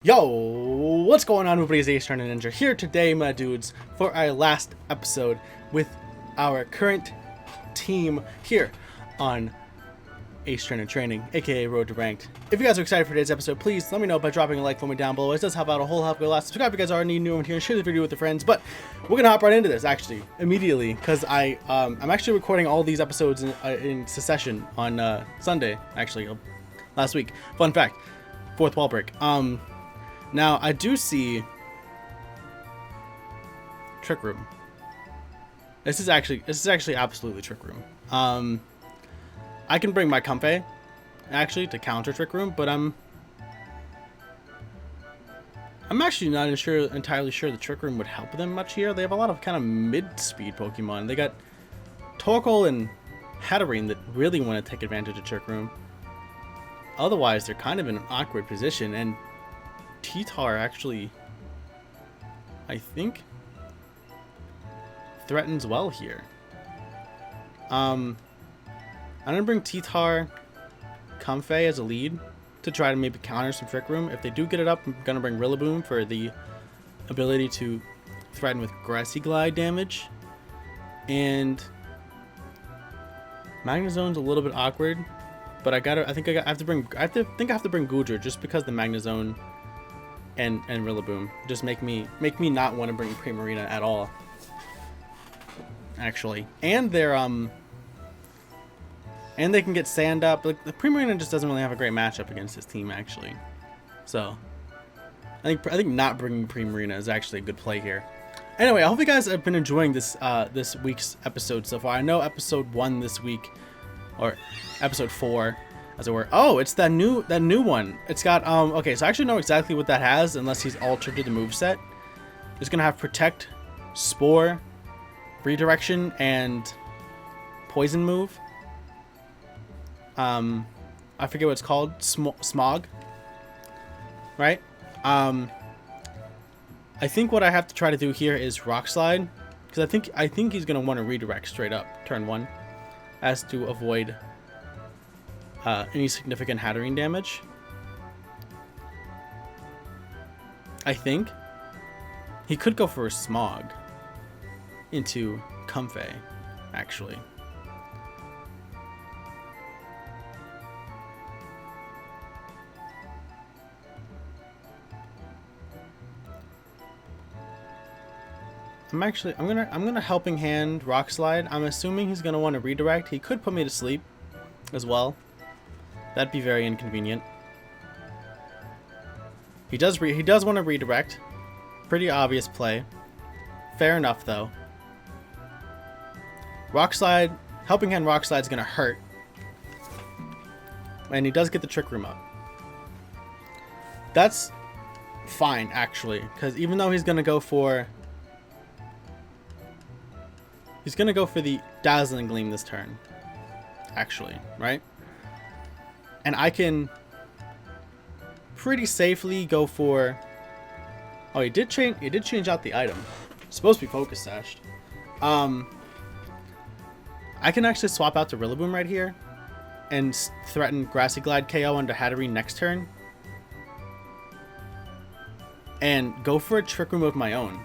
Yo, what's going on, everybody? It's Ace Turner Ninja here today, my dudes, for our last episode with our current team here on Ace Turner Training, aka Road to Ranked. If you guys are excited for today's episode, please let me know by dropping a like for me down below. It does help out a whole help. Subscribe if you guys are new in here, and share the video with your friends. But we're gonna hop right into this actually immediately because I'm actually recording all these episodes in succession on Sunday, actually last week. Fun fact, fourth wall break. Now, I do see Trick Room. This is actually absolutely Trick Room. I can bring my Comfey, actually, to counter Trick Room, but I'm actually not entirely sure the Trick Room would help them much here. They have a lot of kind of mid-speed Pokemon. They got Torkoal and Hatterene that really want to take advantage of Trick Room. Otherwise, they're kind of in an awkward position, and T-Tar actually, I think, threatens well here. I'm gonna bring T-Tar, Comfey as a lead to try to maybe counter some Trick Room. If they do get it up, I'm gonna bring RillaBOOM for the ability to threaten with Grassy Glide damage. And Magnezone's a little bit awkward, but I have to bring Goodra just because the Magnezone and RillaBOOM just make me not want to bring Primarina at all, actually. And they're and they can get Sand up. Like, the Primarina just doesn't really have a great matchup against this team, actually. So I think not bringing Primarina is actually a good play here. Anyway, I hope you guys have been enjoying this this week's episode so far. I know episode 1 this week, or episode 4 as it were. Oh, it's that new one. It's got okay, so I actually know exactly what that has, unless he's altered to the moveset. It's gonna have Protect, Spore, Redirection, and Poison move. I forget what it's called. Smog. Right? I think what I have to try to do here is Rock Slide, because I think he's gonna want to redirect straight up turn 1, as to avoid any significant Hatterene damage. I think he could go for a Smog into Comfey, actually. I'm gonna Helping Hand Rock Slide. I'm assuming he's gonna want to redirect. He could put me to sleep as well. That'd be very inconvenient. He does want to redirect. Pretty obvious play. Fair enough though. Rock Slide, Helping Hand Rock Slide is gonna hurt. And he does get the Trick Room up. That's fine actually, because even though he's gonna go for the Dazzling Gleam this turn, actually, right? And I can pretty safely go for. Oh, he did change out the item. It's supposed to be Focus Sashed. I can actually swap out to RillaBOOM right here and threaten Grassy Glide KO onto Hatterene next turn, and go for a Trick Room of my own,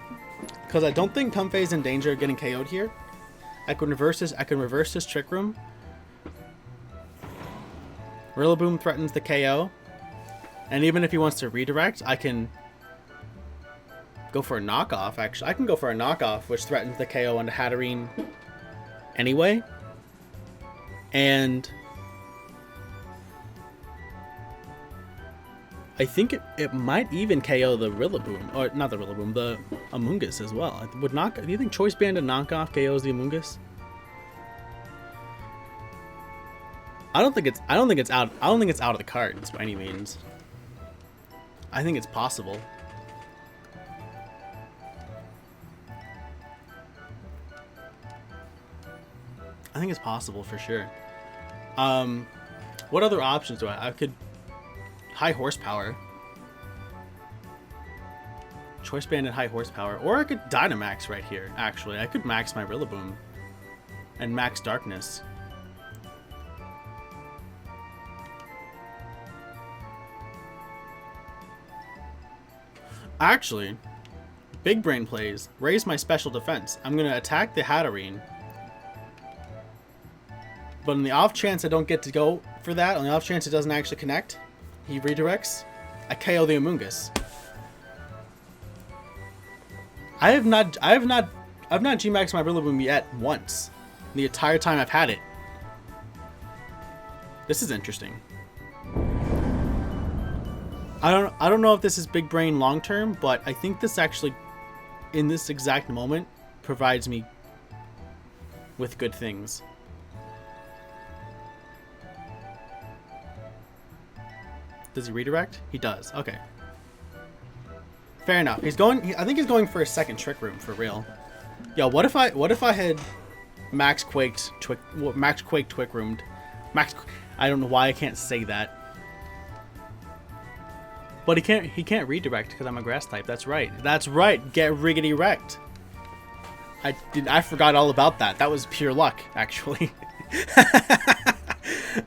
because I don't think Comfey's in danger of getting KO'd here. I can reverse this Trick Room. RillaBOOM threatens the KO, and even if he wants to redirect, I can go for a knockoff. Actually, I can go for a knockoff, which threatens the KO onto Hatterene anyway, and I think it might even KO the RillaBOOM, or not the RillaBOOM, the Amoonguss as well. Do you think Choice Band and knockoff KOs the Amoonguss? I don't think it's out of the cards by any means. I think it's possible. I think it's possible for sure. What other options do I could High Horsepower. Choice Band and High Horsepower. Or I could Dynamax right here, actually. I could max my RillaBOOM and max Darkness. Actually, big brain plays. Raise my special defense. I'm going to attack the Hatterene. But on the off chance I don't get to go for that, on the off chance it doesn't actually connect, he redirects, I KO the Amoonguss. I've not G-Maxed my RillaBOOM yet once. The entire time I've had it. This is interesting. I don't know if this is big brain long term, but I think this actually, in this exact moment, provides me with good things. Does he redirect? He does. Okay. Fair enough. He's going. I think he's going for a second Trick Room for real. Yo, what if I had Max Quaked Twick Roomed? I don't know why I can't say that. But he can't redirect because I'm a grass type. That's right. That's right. Get riggedy wrecked. I forgot all about that. That was pure luck, actually.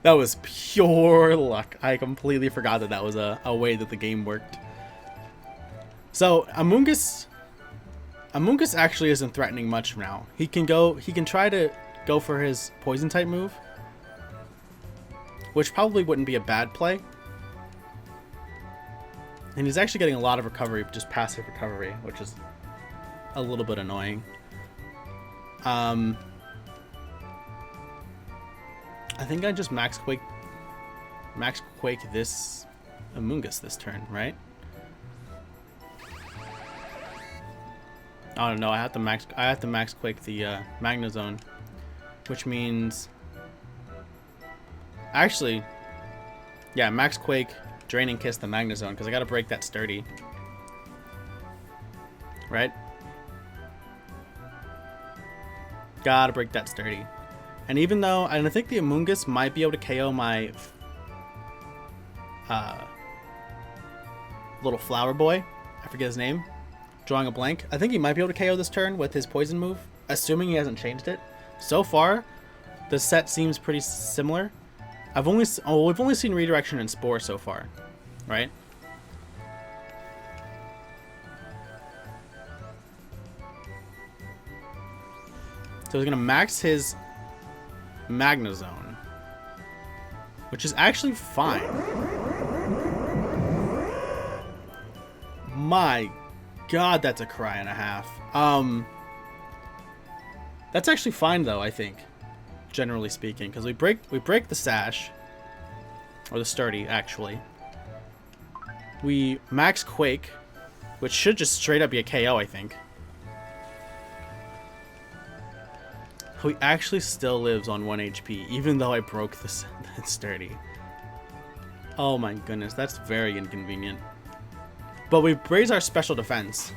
That was pure luck. I completely forgot that was a way that the game worked. So Amoonguss actually isn't threatening much now. He can try to go for his poison type move, which probably wouldn't be a bad play. And he's actually getting a lot of recovery, just passive recovery, which is a little bit annoying. I think I just Max Quake this Amoonguss this turn, right? Oh no, I have to Max Quake the Magnezone, which means actually, yeah, Max Quake, Draining Kiss the Magnezone because I gotta break that sturdy, right? Gotta break that sturdy. And even though, and I think the Amoonguss might be able to KO my little flower boy. I forget his name. Drawing a blank. I think he might be able to KO this turn with his poison move, assuming he hasn't changed it. So far, the set seems pretty similar. We've only seen Redirection and Spore so far, right? So he's gonna max his Magnezone, which is actually fine. My God, that's a cry and a half. That's actually fine though, I think, generally speaking, because we break the sash, or the sturdy actually. We max Quake, which should just straight up be a KO, I think. He actually still lives on 1 HP, even though I broke the sturdy. Oh my goodness, that's very inconvenient. But we raise our special defense.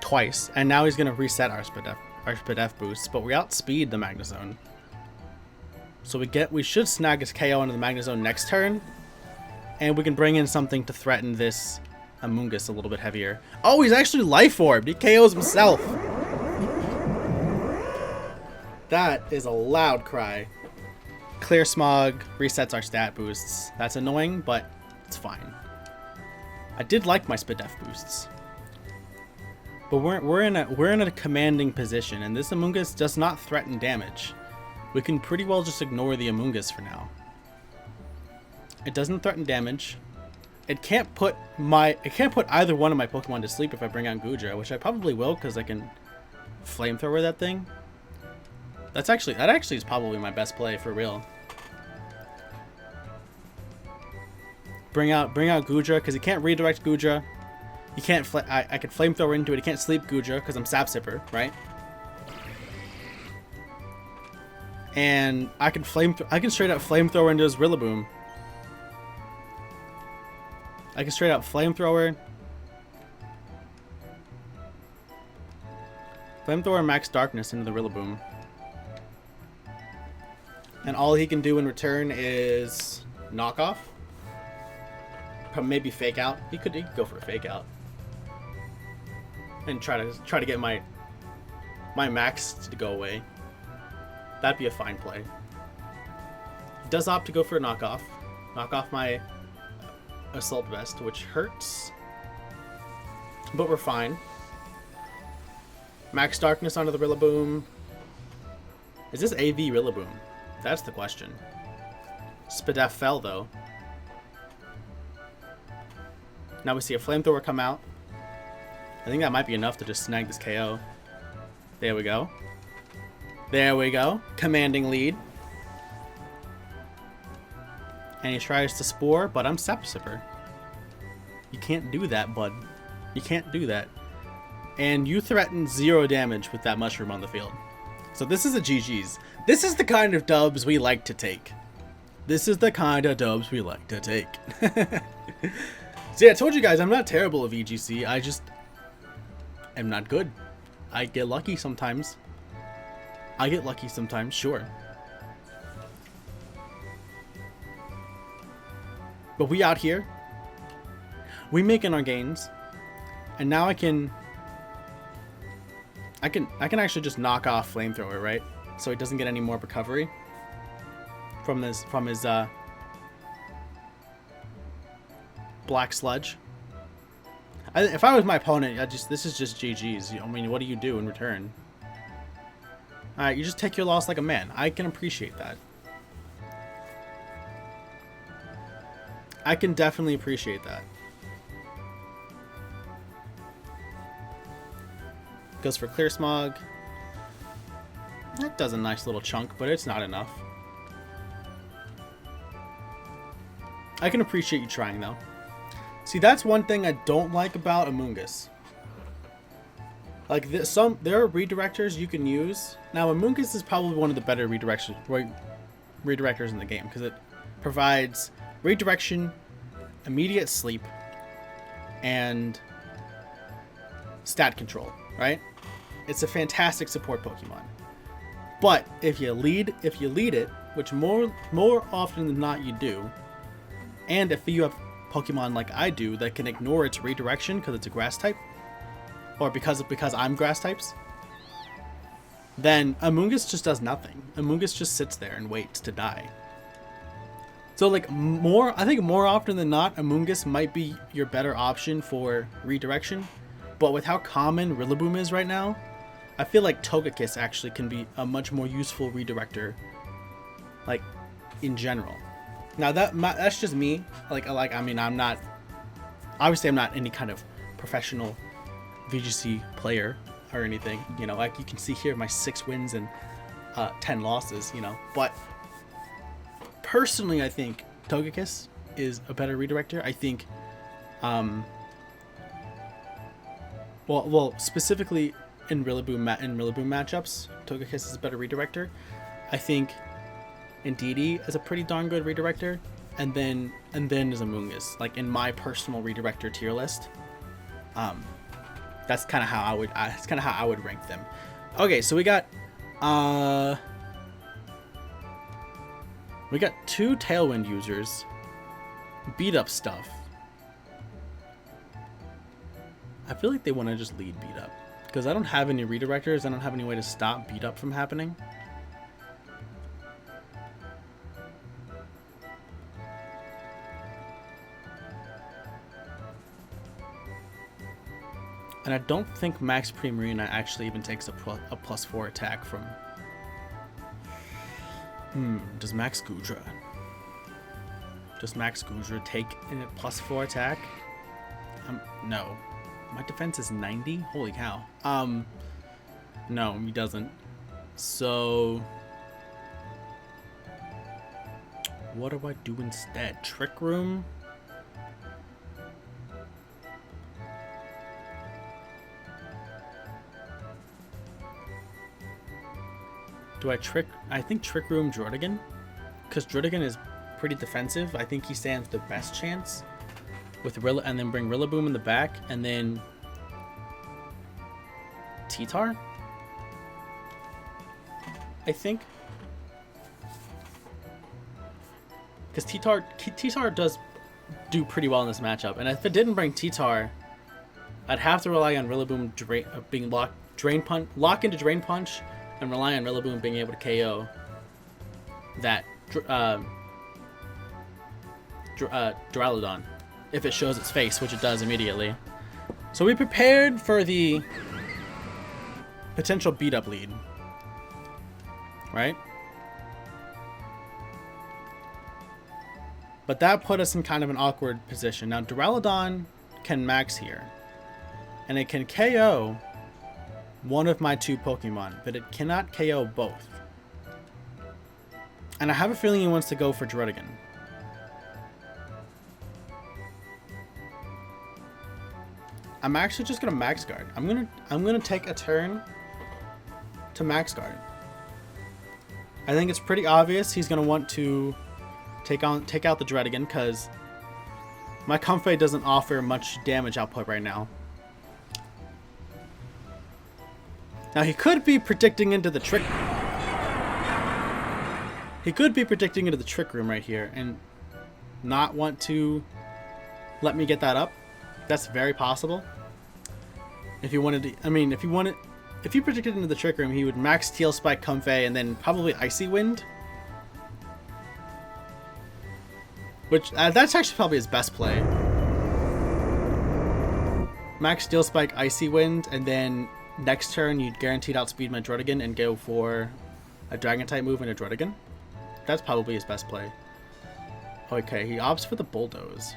Twice, and now he's going to reset our Spadef boosts, but we outspeed the Magnezone. So we should snag his KO into the Magnezone next turn, and we can bring in something to threaten this Amoonguss a little bit heavier. Oh, he's actually Life Orbed. He KOs himself. That is a loud cry. Clear Smog resets our stat boosts. That's annoying, but it's fine. I did like my Spadef boosts. But we're in a commanding position, and this Amoonguss does not threaten damage. We can pretty well just ignore the Amoonguss for now. It doesn't threaten damage. It can't put either one of my Pokemon to sleep if I bring out Goodra, which I probably will because I can flamethrower that thing. That actually is probably my best play for real. Bring out Goodra because he can't redirect Goodra. He can't. I could flamethrower into it. He can't sleep Goodra because I'm Sap Sipper, right? And I can straight up flamethrower into his RillaBOOM. I can straight up flamethrower Max Darkness into the RillaBOOM. And all he can do in return is knock off. Maybe fake out. He could go for a fake out. And try to get my max to go away. That'd be a fine play. He does opt to go for a knockoff. Knock off my Assault Vest, which hurts. But we're fine. Max Darkness onto the RillaBOOM. Is this AV RillaBOOM? That's the question. Spadef fell, though. Now we see a Flamethrower come out. I think that might be enough to just snag this KO. There we go. There we go. Commanding lead. And he tries to Spore, but I'm Sepsipper. You can't do that, bud. You can't do that. And you threaten 0 damage with that Mushroom on the field. So this is a GG's. This is the kind of dubs we like to take. This is the kind of dubs we like to take. So yeah, I told you guys I'm not terrible at VGC. I just am not good. I get lucky sometimes. I get lucky sometimes, sure. But we out here. We making our gains. And now I can actually just knock off Flamethrower, right? So he doesn't get any more recovery from his Black Sludge. If I was my opponent, this is just GG's. I mean, what do you do in return? Alright, you just take your loss like a man. I can appreciate that. I can definitely appreciate that. Goes for Clear Smog. That does a nice little chunk, but it's not enough. I can appreciate you trying, though. See, that's one thing I don't like about Amoonguss. Like, there are redirectors you can use. Now, Amoonguss is probably one of the better redirectors in the game, because it provides redirection, immediate sleep, and stat control, right? It's a fantastic support Pokemon. But if you lead it, which more often than not you do, and if you have Pokemon like I do that can ignore its redirection because it's a grass type, or because I'm grass types, then Amoonguss just does nothing. Amoonguss just sits there and waits to die. So like I think more often than not, Amoonguss might be your better option for redirection. But with how common RillaBOOM is right now, I feel like Togekiss actually can be a much more useful redirector, like, in general. Now that's just me. I mean, I'm not any kind of professional VGC player or anything. You know, like you can see here, my 6 wins and 10 losses. You know, but personally, I think Togekiss is a better redirector. I think, well, specifically in RillaBOOM matchups, Togekiss is a better redirector. I think Indeedee is a pretty darn good redirector, and then is Amoonguss. Like in my personal redirector tier list, that's kind of how I would rank them. Okay, so we got 2 Tailwind users. Beat up stuff. I feel like they want to just lead beat up because I don't have any redirectors. I don't have any way to stop beat up from happening. And I don't think Max Primarina actually even takes a +4 attack from... Does Max Goodra take a +4 attack? No. My defense is 90? Holy cow. No, he doesn't. So... what do I do instead? Trick Room? Do I trick... I think Trick Room Jordigan? Because Jordigan is pretty defensive. I think he stands the best chance. With and then bring RillaBOOM in the back, and then... T-Tar? I think. Because T-Tar does do pretty well in this matchup. And if it didn't bring T-Tar, I'd have to rely on RillaBOOM being lock into Drain Punch, and rely on RillaBOOM being able to KO that Duraludon. if it shows its face, which it does immediately. So we prepared for the potential beat-up lead, right? But that put us in kind of an awkward position. Now, Duraludon can max here, and it can KO one of my 2 Pokemon, but it cannot KO both. And I have a feeling he wants to go for Druddigon. I'm actually just gonna Max Guard. I'm gonna take a turn to Max Guard. I think it's pretty obvious he's gonna want to take out the Druddigon because my Comfey doesn't offer much damage output right now. Now he could be predicting into the trick. He could be predicting into the Trick Room right here and not want to let me get that up. That's very possible. If you wanted to, I mean, if you predicted into the Trick Room, he would max Steel Spike Comfey and then probably Icy Wind. Which, that's actually probably his best play. Max Steel Spike Icy Wind, and then next turn you'd guaranteed outspeed my Druddigon and go for a Dragon type move and a Druddigon. That's probably his best play. Okay, he opts for the Bulldoze.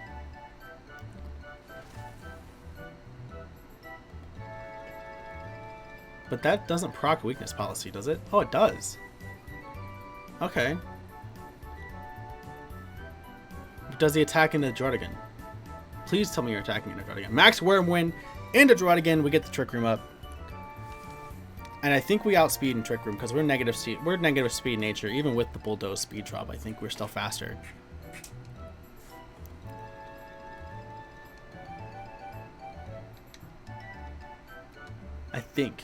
But that doesn't proc weakness policy, does it? Oh, it does. Okay. Does he attack into Druddigon? Please tell me you're attacking into Druddigon. Max Wormwind into Druddigon. We get the Trick Room up. And I think we outspeed in Trick Room because we're negative speed nature. Even with the Bulldoze speed drop, I think we're still faster. I think.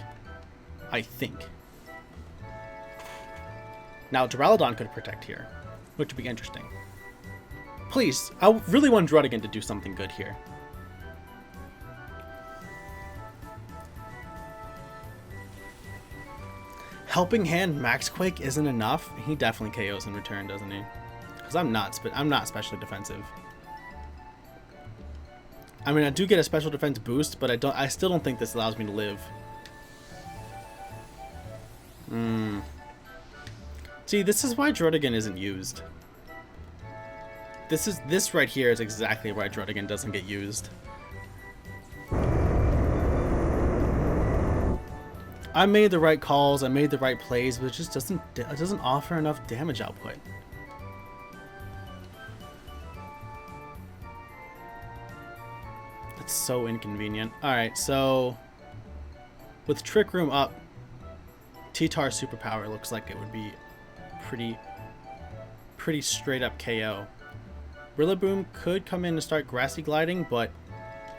Now, Duraludon could protect here, which would be interesting. Please, I really want Druddigon to do something good here. Helping Hand Max Quake isn't enough. He definitely KOs in return, doesn't he? Because I'm not specially defensive. I mean, I do get a special defense boost, but I still don't think this allows me to live. See, this is why Druddigon isn't used. This right here is exactly why Druddigon doesn't get used. I made the right calls, I made the right plays, but it just doesn't offer enough damage output. It's so inconvenient. Alright, so with Trick Room up, T-Tar's superpower looks like it would be pretty straight up KO. RillaBOOM could come in and start Grassy Gliding, but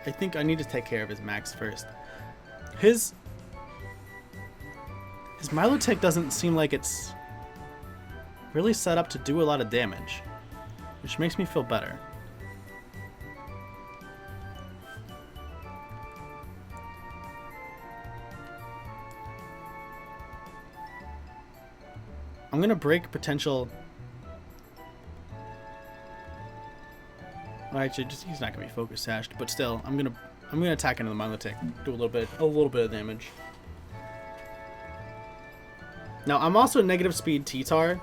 I think I need to take care of his max first. His Milotic doesn't seem like it's really set up to do a lot of damage, which makes me feel better. I'm gonna break potential. Well, actually, he's not gonna be focus sashed, but still, I'm gonna attack into the Milotic, do a little bit of damage. Now, I'm also negative speed T-Tar.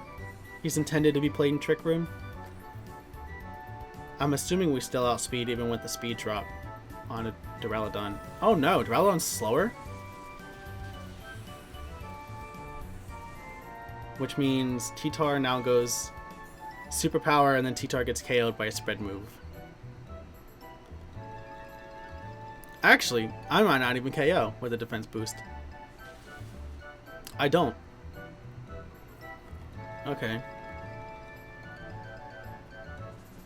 He's intended to be played in Trick Room. I'm assuming we still outspeed even with the speed drop on a Duraludon. Oh no, Duraludon's slower? Which means T-Tar now goes superpower and then T-Tar gets KO'd by a spread move. Actually, I might not even KO with a defense boost. I don't. Okay.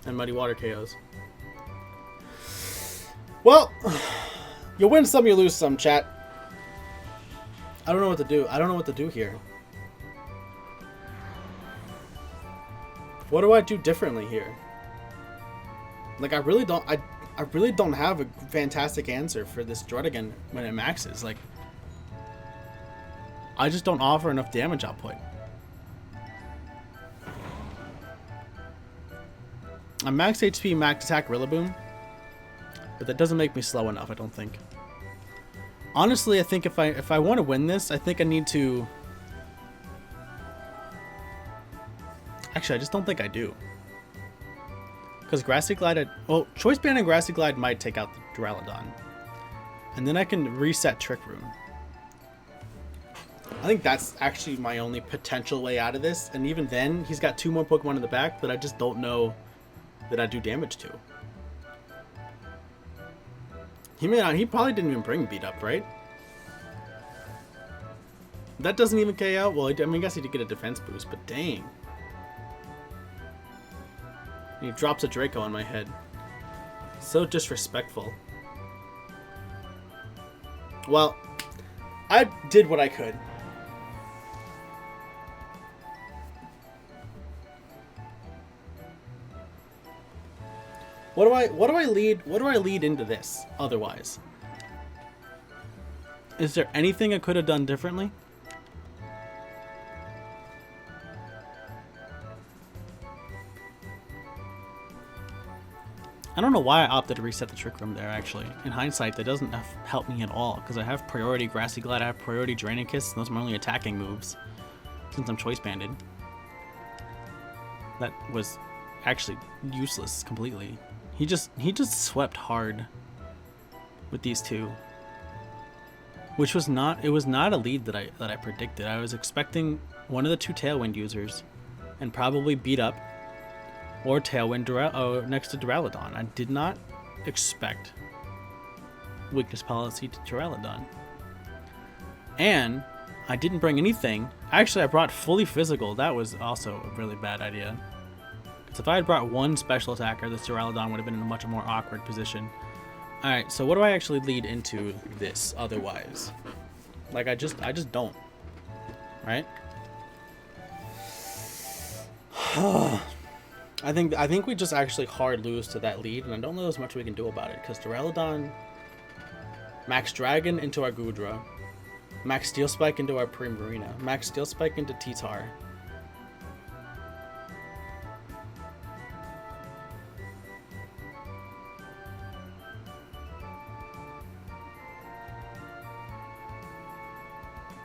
And Muddy Water KOs. Well, you win some, you lose some, chat. I don't know what to do. I don't know what to do here. What do I do differently here? Like, I really don't have a fantastic answer for this Druddigon when it maxes. Like, I just don't offer enough damage output. I'm max HP, max attack RillaBOOM. But that doesn't make me slow enough, I don't think. Honestly, I think if I want to win this, I think I need to... Actually, I just don't think I do. Because Grassy Glide... Well, Choice Band and Grassy Glide might take out the Duraludon. And then I can reset Trick Room. I think that's actually my only potential way out of this. And even then, he's got 2 more Pokemon in the back that I just don't know that I do damage to. He probably didn't even bring Beat Up, right? That doesn't even KO? Well, I mean, I guess he did get a defense boost, but dang. And he drops a Draco on my head. So disrespectful. Well, I did what I could. What do I lead into this otherwise? Is there anything I could have done differently? I don't know why I opted to reset the Trick Room there, actually. In hindsight, that doesn't help me at all, because I have priority Grassy Glide, I have priority Draining Kiss, and those are my only attacking moves, since I'm Choice Banded. That was actually useless completely. He just swept hard with these two. Which was not, it was not a lead that I predicted. I was expecting one of the 2 Tailwind users, and probably Beat Up, or Tailwind next to Duraludon. I did not expect Weakness Policy to Duraludon. And I didn't bring anything. Actually, I brought Fully Physical. That was also a really bad idea. Because if I had brought 1 special attacker, this Duraludon would have been in a much more awkward position. Alright, so what do I actually lead into this otherwise? Like, I just don't. Right? I think we just actually hard lose to that lead, and I don't know as much we can do about it, because Duraludon, Max Dragon into our Goodra, Max Steel Spike into our Primarina, Max Steel Spike into T-Tar.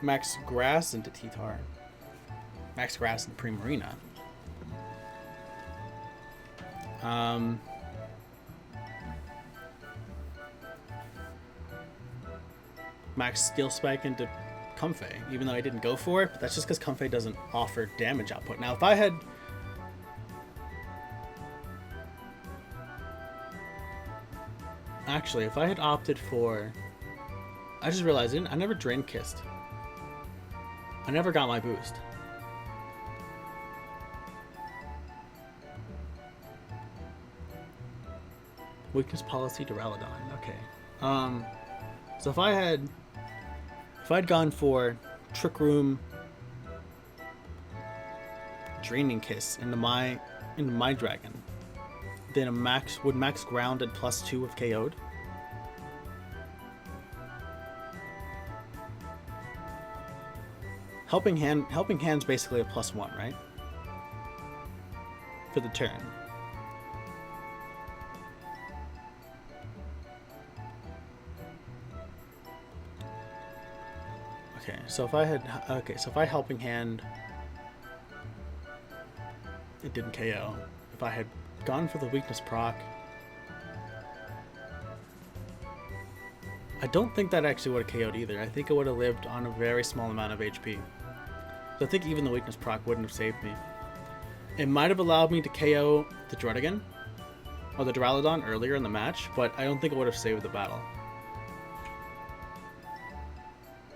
Max Grass into T-Tar. Max Grass into Primarina. Max Steel Spike into Comfey, even though I didn't go for it, but that's just because Comfey doesn't offer damage output. Now, if I had... Actually, if I had opted for... I just realized I never Drain Kissed. I never got my boost. Weakness Policy Duraludon. Okay. So if I'd gone for Trick Room, Draining Kiss into my Dragon, then would Max Ground at +2 have KO'd? Helping Hand's basically a +1, right? For the turn. Okay, so if I Helping Hand, it didn't KO. If I had gone for the Weakness proc, I don't think that actually would have KO'd either. I think it would have lived on a very small amount of HP. So I think even the Weakness proc wouldn't have saved me. It might have allowed me to KO the Druddigon or the Duraludon earlier in the match, but I don't think it would have saved the battle.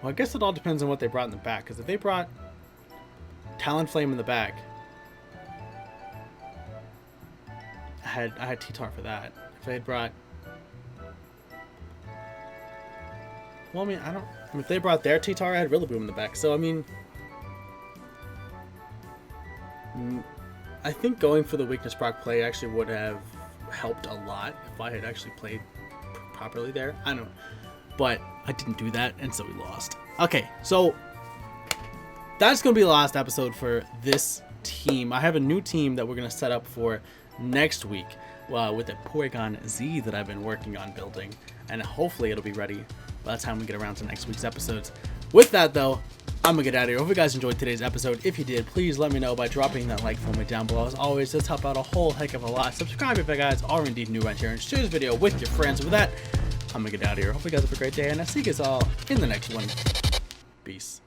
Well, I guess it all depends on what they brought in the back, because if they brought Talonflame in the back, I had T-Tar for that. If they had brought... Well, I mean, if they brought their T-Tar, I had RillaBOOM in the back, so I mean... I think going for the Weakness proc play actually would have helped a lot if I had actually played properly there. I don't know. But I didn't do that, and so we lost. Okay, so that's going to be the last episode for this team. I have a new team that we're going to set up for next week. with the Porygon Z that I've been working on building, and hopefully it'll be ready by the time we get around to next week's episodes. With that though, I'm gonna get out of here. Hope you guys enjoyed today's episode. If you did, please let me know by dropping that like for me down below. As always, this help out a whole heck of a lot. Subscribe if you guys are indeed new around here, and share this video with your friends. With that, I'm gonna get out of here. Hope you guys have a great day, and I'll see you guys all in the next one. Peace.